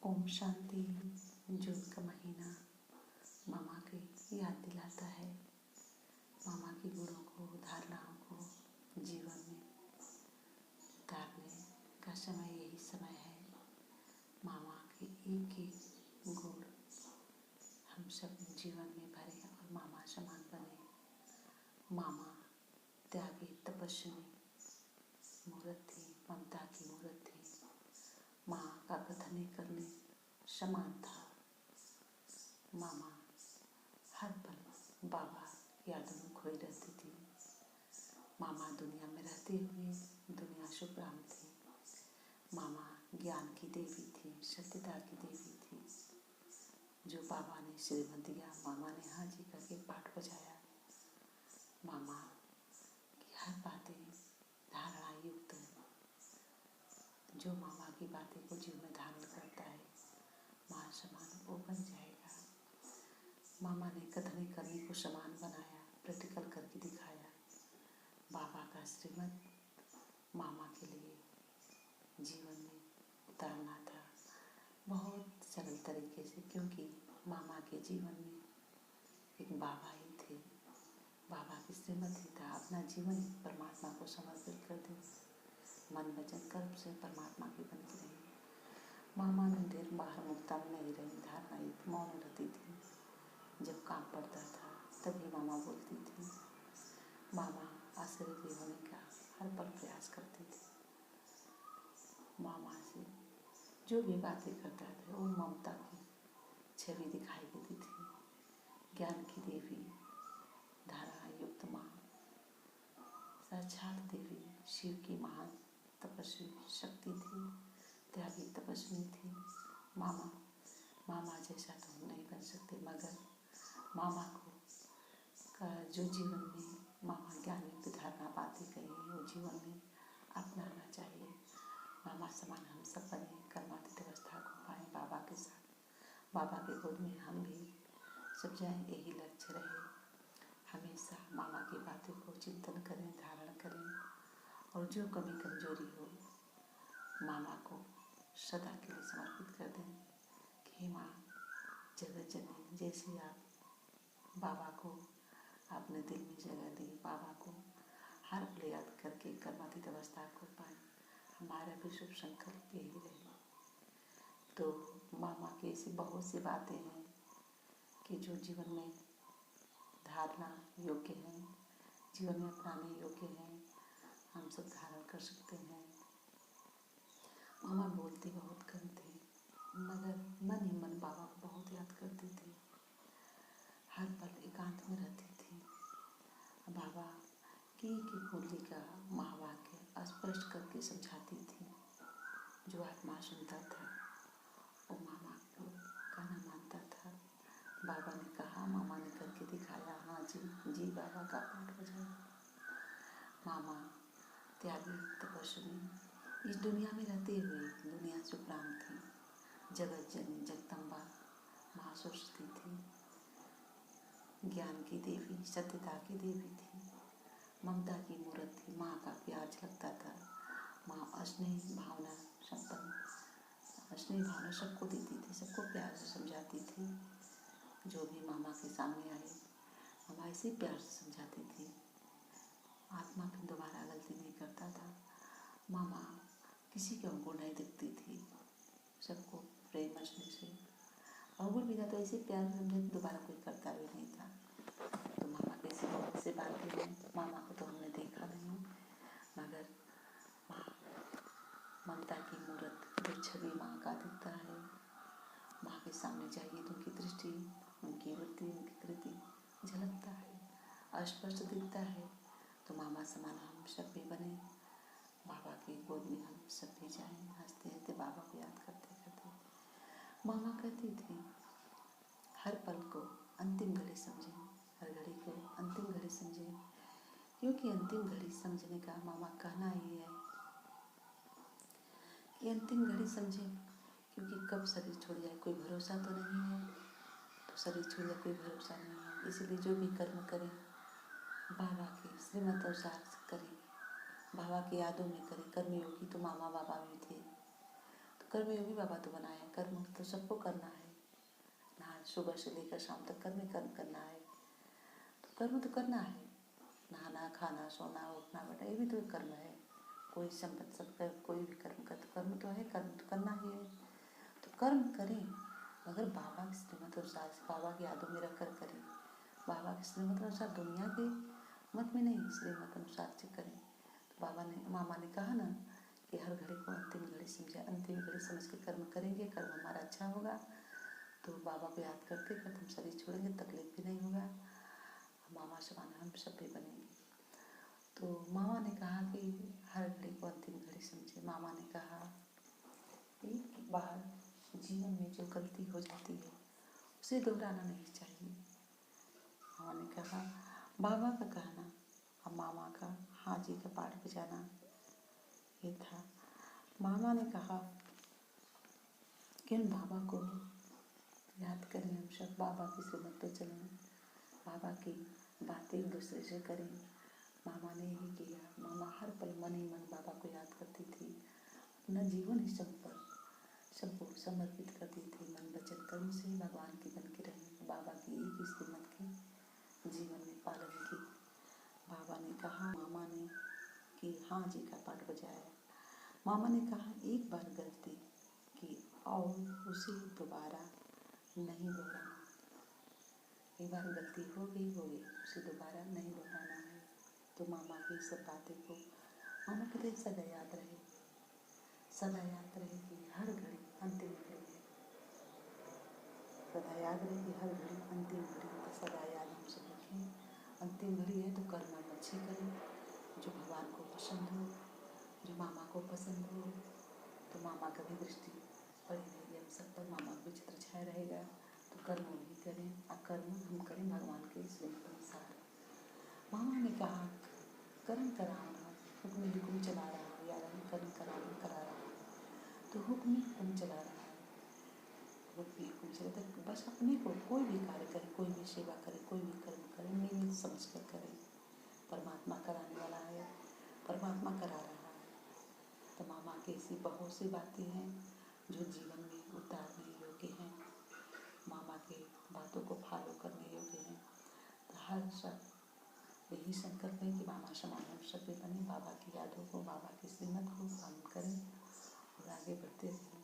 ओम शांति। जून का महीना मामा की याद दिलाता है। मामा की गुणों को, धारणाओं को जीवन में उतारने का समय यही समय है। मामा के एक एक गुण हम सब जीवन में भरे और मामा समान बने। मामा त्यागी, तपस्वी मूर्त थी, ममता की मूर्त थी। माँ का कथन करने समान था। मामा हर पल बाबा यादों में खोई रहती थी। मामा दुनिया में रहते हुए दुनिया शुभ्राम थी। मामा ज्ञान की देवी थी, सत्यता की देवी थी। जो बाबा ने श्रीमत दिया, मामा ने हाजी करके पाठ बजाया। मामा की हर बातें धारणा युक्त है। जो मामा की बातें को जीवन में धारण करता है, माँ समान वो बन जाएगा। मामा ने कथनी करने को समान बनाया, प्रैक्टिकल करके दिखाया। बाबा का श्रीमत मामा के लिए जीवन में उतारना था, बहुत सरल तरीके से, क्योंकि मामा के जीवन में एक बाबा ही थे। बाबा की श्रीमत ही था, अपना जीवन परमात्मा को समर्पित कर दे, मन वचन कर्म से परमात्मा की बन के रही। मामा ने ढेर बाहर मुक्ता में नहीं रही, धारणा एक मौन रहती थी। जब काम पड़ता था तभी मामा बोलती थी। मामा आश्चर्य होने का हर पल प्रयास करती थी। मामा से जो भी बातें करता था वो ममता की छवि दिखाई देती थी। ज्ञान की देवी, धारणा युक्त माँ, साक्षात देवी, शिव की महान तपस्वी शक्ति थी, त्यागी तपस्वी थी। मामा जैसा तो हम नहीं बन सकते, मगर मामा को का जो जीवन में मामा ज्ञान युक्त धारणा बातें कही वो जीवन में अपनाना चाहिए। मामा समान हम सब बने, कर्मातीत अवस्था को पाएँ बाबा के साथ। बाबा के गोद में हम भी सब जाएं, यही लक्ष्य रहे। हमेशा मामा की बातों को चिंतन करें, धारण करें, और जो कमी कमजोरी हो मामा को सदा के लिए समर्पित कर दें कि माँ जगत जननी, जैसे आप बाबा को आपने दिल में जगह दी, बाबा को हर पल याद करके कर्मातीत अवस्था को पाए। हमारा भी शुभ संकल्प यही रहे। तो मामा की ऐसी बहुत सी बातें हैं कि जो जीवन में धारणा योग्य हैं, जीवन में अपनाने योग्य हैं, हम सब धारण कर सकते हैं। मामा बोलती बहुत कम थी, मगर मन ही मन बाबा को बहुत याद करती थी। हर पल एकांत में रहती थी। बाबा की कुंडली का महावाक्य स्पष्ट करके समझाती थी। जो आत्मा सुनता था वो मामा को कहना मानता था। बाबा ने कहा, मामा ने करके दिखाया। हाँ जी बाबा का पाठ बजाया। मामा त्यागी तपस्वी, इस दुनिया में रहते हुए दुनिया से उपराम थी। जगत जननी, जगदम्बा माँ सरस्वती थी। ज्ञान की देवी, सत्यता की देवी थी। ममता की मूर्त थी। माँ का प्यार झलकता था। माँ स्नेह भावना संपन्न, स्नेह भावना सबको देती थी, सबको प्यार से समझाती थी। जो भी मामा के सामने आए, मामा इसे प्यार से समझाती थी। आत्मा फिर दोबारा गलती नहीं करता था। मामा किसी के अवगुण नहीं दिखती थी, सबको प्रेम स्नेह से, अवगुण भी था तो ऐसे प्यार से समझे, दोबारा कोई करता भी नहीं था। तो मामा की ऐसी बहुत सी बातें हैं। मामा को तो हमने देखा नहीं, मगर ममता की मूर्त, जो छवि माँ का दिखता है, माँ के सामने जाइए तो उनकी दृष्टि, उनकी वृत्ति, उनकी कृति झलकता है, स्पष्ट दिखता है। तो मामा समान हम सब भी बने, बाबा के गोद में हम सब भी जाएं, हंसते हंसते बाबा को याद करते करते। मामा कहती थी, हर पल को अंतिम घड़ी समझें, हर घड़ी को अंतिम घड़ी समझें, क्योंकि अंतिम घड़ी समझने का मामा कहना ही है कि अंतिम घड़ी समझें, क्योंकि कब शरीर छोड़ जाए कोई भरोसा तो नहीं है। तो शरीर छोड़ जाए कोई भरोसा नहीं है, इसलिए जो भी कर्म करें बाबा के श्रीमत अनुसार करें, बाबा की यादों में करें। कर्मयोगी तो मामा बाबा भी थे, तो कर्मयोगी बाबा तो बनाए हैं, कर्म तो सबको करना है ना, सुबह से लेकर शाम तक कर्म ही कर्म करना है। तो कर्म तो करना है, नहाना खाना सोना उठना बैठना ये भी तो एक कर्म है। कोई संपत्ति सबका कोई भी कर्म का तो कर्म तो है, कर्म तो करना ही है। तो कर्म करें मगर बाबा की श्रीमत अनुसार, बाबा की यादों में रख कर करें, बाबा की श्रीमत अनुसार, दुनिया के मत में नहीं, श्रीमत अनुसार से करें। तो बाबा ने मामा ने कहा ना कि हर घड़ी को अंतिम घड़ी समझे, अंतिम घड़ी समझ के कर्म करेंगे, कर्म हमारा अच्छा होगा तो बाबा को याद करते करते हम शरीर छोड़ेंगे, तकलीफ भी नहीं होगा, मामा समान हम सब भी बनेंगे। तो मामा ने कहा कि हर घड़ी को अंतिम घड़ी समझे। मामा ने कहा एक बार जीवन में जो गलती हो जाती है उसे दोहराना नहीं चाहिए। मामा ने कहा, बाबा का कहना और मामा का हाँ जी का पाठ बजाना ये था। मामा ने कहा कि उन बाबा को याद करें, हम सब बाबा की श्रीमत पे चलें, बाबा की बातें एक दूसरे से करें। मामा ने यही किया। मामा हर पल मन ही मन बाबा को याद करती थी, अपना जीवन ही सबको समर्पित करती थी। मन वचन कर्म से भगवान की बन के रही, बाबा की एक ही श्रीमत के जीवन में पालन की। बाबा ने कहा, मामा ने कि हाँ जी का पाठ बजाया। मामा ने कहा एक बार गलती की और उसे दोबारा नहीं दोहराना। एक बार गलती हो गई उसे दोबारा नहीं दोहराना है। तो मामा की सब बातें को मामा कहते सदा याद रहे, सदा याद रहे कि हर घड़ी अंतिम घड़ी है, सदा याद रहे कि हर घड़ी अंतिम घड़ी है। तो सदा याद हम सब रखें, अंतिम घड़ी है तो कर्म हम अच्छे करें जो भगवान को पसंद हो, जो मामा को पसंद हो। तो मामा का भी दृष्टि पड़ी रहेगी हम सब पर, मामा का भी चित्र छाया रहेगा। तो कर्म वही करें, अकर्म हम करें भगवान के श्रीमत अनुसार। मामा ने कहा कर्म करा रहा, हुक्म चला रहा है, या कर्म करा रहा है तो हुक्म चला रहा है, हुक्म चला तो बस अपने को कोई भी कार्य करे, कोई भी सेवा करे, कोई भी कर्म करे, नियमित समझ कर करें। परमात्मा कराने वाला है, परमात्मा करा रहा है। तो मामा की ऐसी बहुत सी बातें हैं जो जीवन में उतारने योग्य हैं, मामा के बातों को फॉलो करने योग्य हैं। तो हर सब यही संकल्प है कि मामा समान हम सब भी बने, बाबा की यादों को, बाबा की श्रीमत को पालन करें और आगे बढ़ते रहें।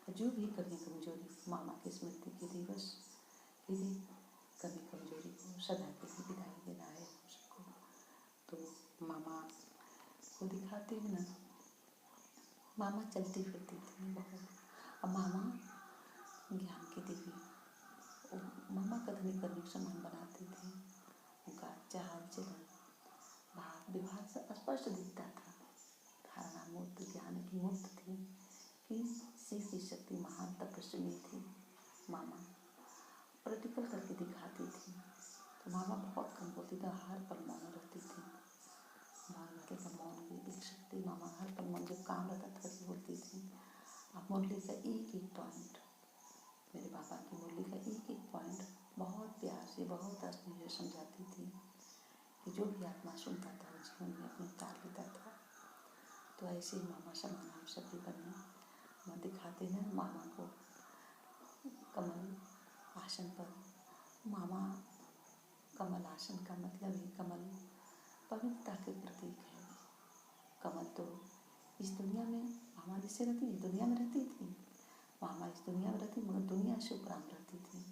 जो भी कमी कमजोरी मामा की स्मृति के दिवस के लिए कमी कमजोरी को सदा के लिए विदाई देना है हम सबको। तो मामा को दिखाते हुए ना, मामा चलती फिरती थी बहुत, और मामा ज्ञान की देवी, मामा कथनी करने समान बनाते थे। उनका चाल चलन भाव व्यवहार से स्पष्ट दिखता था। धारणा मूर्त ज्ञान की मूर्त थी कि शिव की शक्ति महान तपस्विनी थी। मामा प्रैक्टिकल करके दिखाती थी। तो मामा बहुत कम बोलती थी, हर पल मौन रहती थी। मौन रहते थे, मौन की एक शक्ति, मामा हर पल मौन जब काम रहता था तभी बोलती थी। आप मुरली का एक एक पॉइंट, मेरे पापा की मुरली का एक एक पॉइंट बहुत प्यार से, बहुत स्नेह से समझाती थी कि जो भी आत्मा सुनता था वो जीवन में अपने उतार लेता था। तो ऐसे ही मामा समान हम सब भी बने। हम दिखाते हैं मामा को कमल आसन पर। मामा कमल आसन का मतलब ही कमल पवित्रता के प्रतीक है। कमल तो इस दुनिया में मामा जिससे रहती है, दुनिया में रहती थी, मामा इस दुनिया में रहती मगर दुनिया से उपराम रहती थी।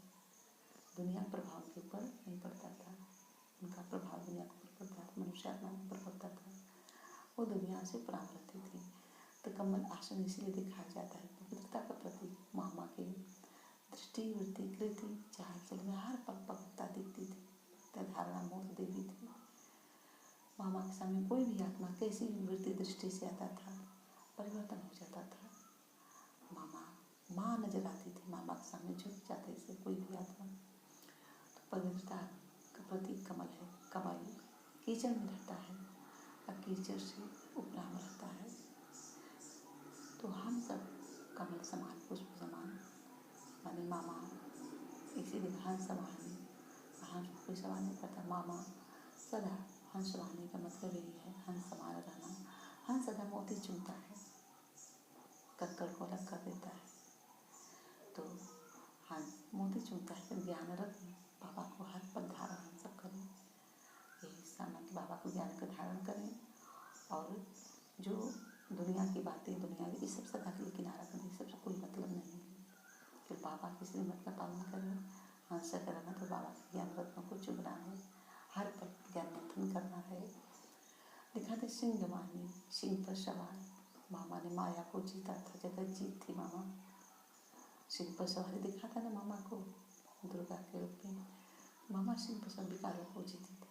दुनिया का प्रभाव के ऊपर नहीं पड़ता था, उनका प्रभाव दुनिया के ऊपर पड़ता था, मनुष्य आत्मा के ऊपर पड़ता था, वो दुनिया से उपराम रहती थी। तो कमल आसन इसलिए दिखाया जाता है पवित्रता का प्रतीक। मामा की दृष्टि वृत्ति कृति चाल चल में हर पल पवित्रता दिखती थी। धारणा मूर्त देवी थी। मामा के सामने कोई भी आत्मा कैसी भी वृत्ति दृष्टि से आता था, परिवर्तन हो जाता था। मामा माँ नजर आती थी, मामा के सामने झुक जाते थे कोई भी आत्मा। तो पवित्रता का प्रतीक कमल है। कमल कीचड़ में रहता है और कीचड़ से उपराम रहता है। तो हम सब कमल समान, पुष्प समान माने मामा इसीलिए हंस वाहनी, हंस कोई सवाल नहीं करता। मामा सदा हंस वाहनी का मतलब यही है, हंस समान रहना। हंस सदा मोती चुनता है, कंकड़ को अलग कर देता है। तो हाँ, मोती चूमता है फिर ज्ञान रत्न बाबा को हाथ पर धारण हम सब करें। यही सामना कि बाबा को ज्ञान का धारण करें और जो दुनिया की बातें, दुनिया ये सब सदा के लिए किनारा करें, ये सबसे कोई मतलब नहीं है। फिर बाबा की श्रीमत का पालन करें, हंस करना तो बाबा के ज्ञान रत्नों को चुगना है, हर पल ज्ञान मंथन करना है। दिखाते सिंह वाहिनी, सिंह पर सवार मामा ने माया को जीता था, जगत जीत थी मामा। सिंह पर सवारी दिखाता ना मामा को दुर्गा के रूप में। मामा सिंह पर सब विकारों को जीती थी,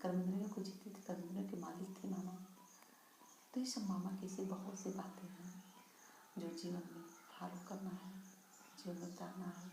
कर्मेंद्रियों को जीती थी, कर्मेंद्रियों के मालिक थी मामा। तो ये सब मामा की ऐसी बहुत सी बातें हैं जो जीवन में फॉलो करना है, जीवन में उतारना है।